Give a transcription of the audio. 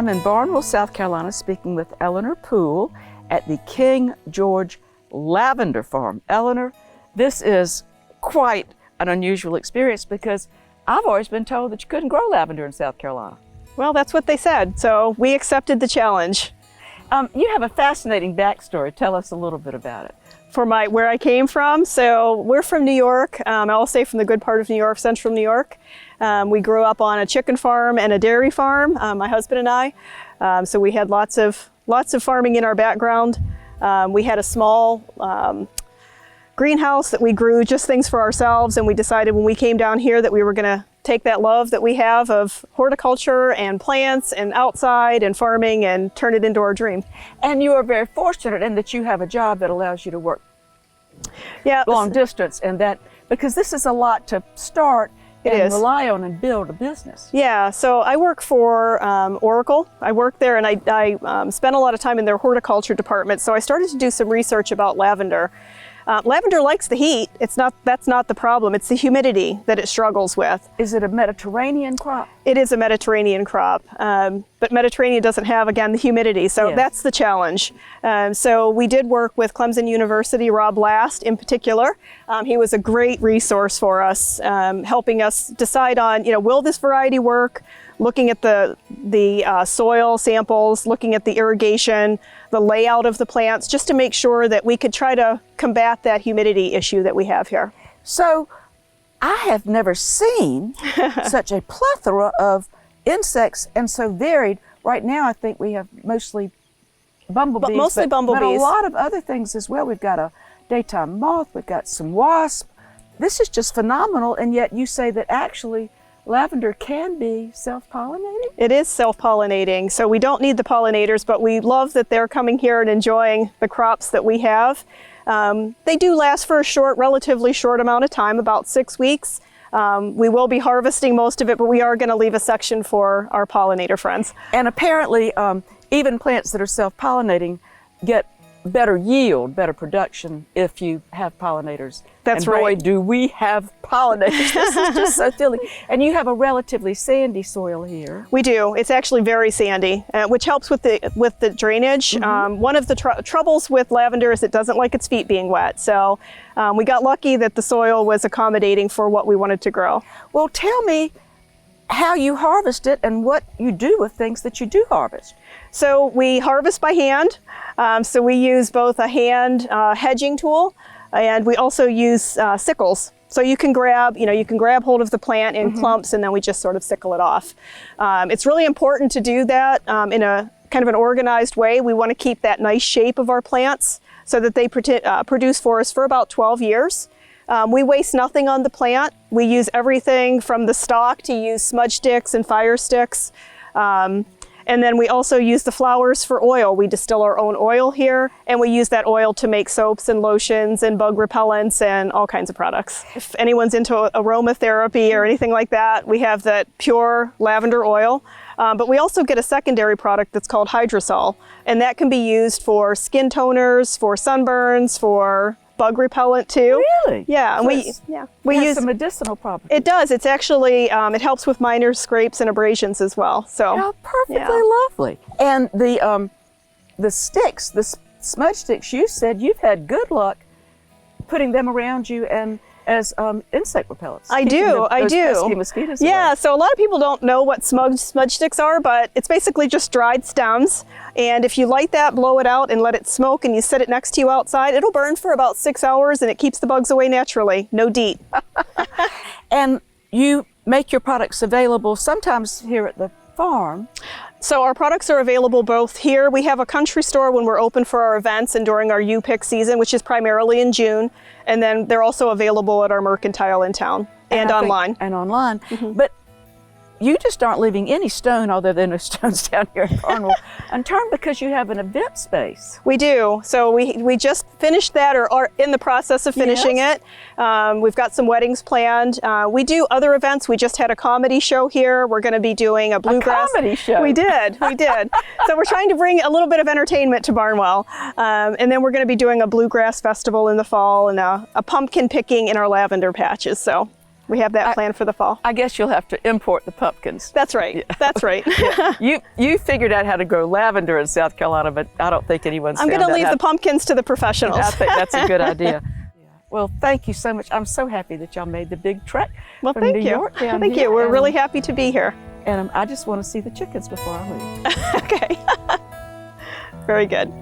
I'm in Barnwell, South Carolina, speaking with Eleanor Poole at the King George Lavender Farm. Eleanor, this is quite an unusual experience because I've always been told that you couldn't grow lavender in South Carolina. Well, that's what they said, so we accepted the challenge. You have a fascinating backstory. Tell us a little bit about it. For where I came from, so we're from New York. I'll say from the good part of New York, central New York. We grew up on a chicken farm and a dairy farm, my husband and I. So we had lots of farming in our background. We had a small greenhouse that we grew just things for ourselves, and we decided when we came down here that we were going to take that love that we have of horticulture and plants and outside and farming and turn it into our dream. And you are very fortunate in that you have a job that allows you to work long distance, and that because this is a lot to start and rely on and build a business. Yeah, so I work for Oracle. I work there, and I spent a lot of time in their horticulture department, so I started to do some research about lavender. Lavender likes the heat. That's not the problem. It's the humidity that it struggles with. Is it a Mediterranean crop? It is a Mediterranean crop, but Mediterranean doesn't have, again, the humidity, so that's the challenge. So we did work with Clemson University, Rob Last in particular. He was a great resource for us, helping us decide on, will this variety work? Looking at the soil samples, looking at the irrigation, the layout of the plants, just to make sure that we could try to combat that humidity issue that we have here. So I have never seen such a plethora of insects and so varied. Right now I think we have mostly bumblebees, but a lot of other things as well. We've got a daytime moth, we've got some wasps. This is just phenomenal, and yet you say that actually lavender can be self-pollinating? It is self-pollinating, so we don't need the pollinators, but we love that they're coming here and enjoying the crops that we have. They do last for a relatively short amount of time, about 6 weeks. We will be harvesting most of it, but we are going to leave a section for our pollinator friends. And apparently, even plants that are self-pollinating get better yield, better production if you have pollinators. That's right. right. Boy, do we have pollinators. This is just so thrilling. And you have a relatively sandy soil here. We do. It's actually very sandy, which helps with the drainage. Mm-hmm. One of the troubles with lavender is it doesn't like its feet being wet. So we got lucky that the soil was accommodating for what we wanted to grow. Well, tell me how you harvest it and what you do with things that you do harvest. So we harvest by hand. So we use both a hand hedging tool, and we also use sickles. So you can grab hold of the plant in clumps, and then we just sort of sickle it off. It's really important to do that in a kind of an organized way. We want to keep that nice shape of our plants so that they produce for us for about 12 years. We waste nothing on the plant. We use everything from the stalk to use smudge sticks and fire sticks. And then we also use the flowers for oil. We distill our own oil here, and we use that oil to make soaps and lotions and bug repellents and all kinds of products. If anyone's into aromatherapy or anything like that, we have that pure lavender oil. But we also get a secondary product that's called hydrosol, and that can be used for skin toners, for sunburns, for bug repellent too. Really? Yeah, and so we use some medicinal properties. It does. It's actually it helps with minor scrapes and abrasions as well. So how perfectly lovely. And the sticks, the smudge sticks, you said you've had good luck putting them around you and as insect repellents. I do. Pesky mosquitoes away. So a lot of people don't know what smudge sticks are, but it's basically just dried stems. And if you light that, blow it out, and let it smoke, and you set it next to you outside, it'll burn for about 6 hours, and it keeps the bugs away naturally. No DEET. And you make your products available sometimes here at the farm. So our products are available both here. We have a country store when we're open for our events and during our U-Pick season, which is primarily in June. And then they're also available at our mercantile in town and online. But you just aren't leaving any stone other than the stones down here in Barnwell unturned because you have an event space. We do. So we just finished that or are in the process of finishing it. We've got some weddings planned. We do other events. We just had a comedy show here. We're going to be doing a bluegrass. A comedy show? We did. So we're trying to bring a little bit of entertainment to Barnwell. And then we're going to be doing a bluegrass festival in the fall and a pumpkin picking in our lavender patches. So we have that planned for the fall. I guess you'll have to import the pumpkins. That's right. Yeah. That's right. Yeah. You figured out how to grow lavender in South Carolina, but I don't think anyone's I'm going to leave the pumpkins to the professionals. I think that's a good idea. Well, thank you so much. I'm so happy that y'all made the big trek from New York down Thank here. you. We're really happy to be here. And I just want to see the chickens before I leave. Okay. Very good.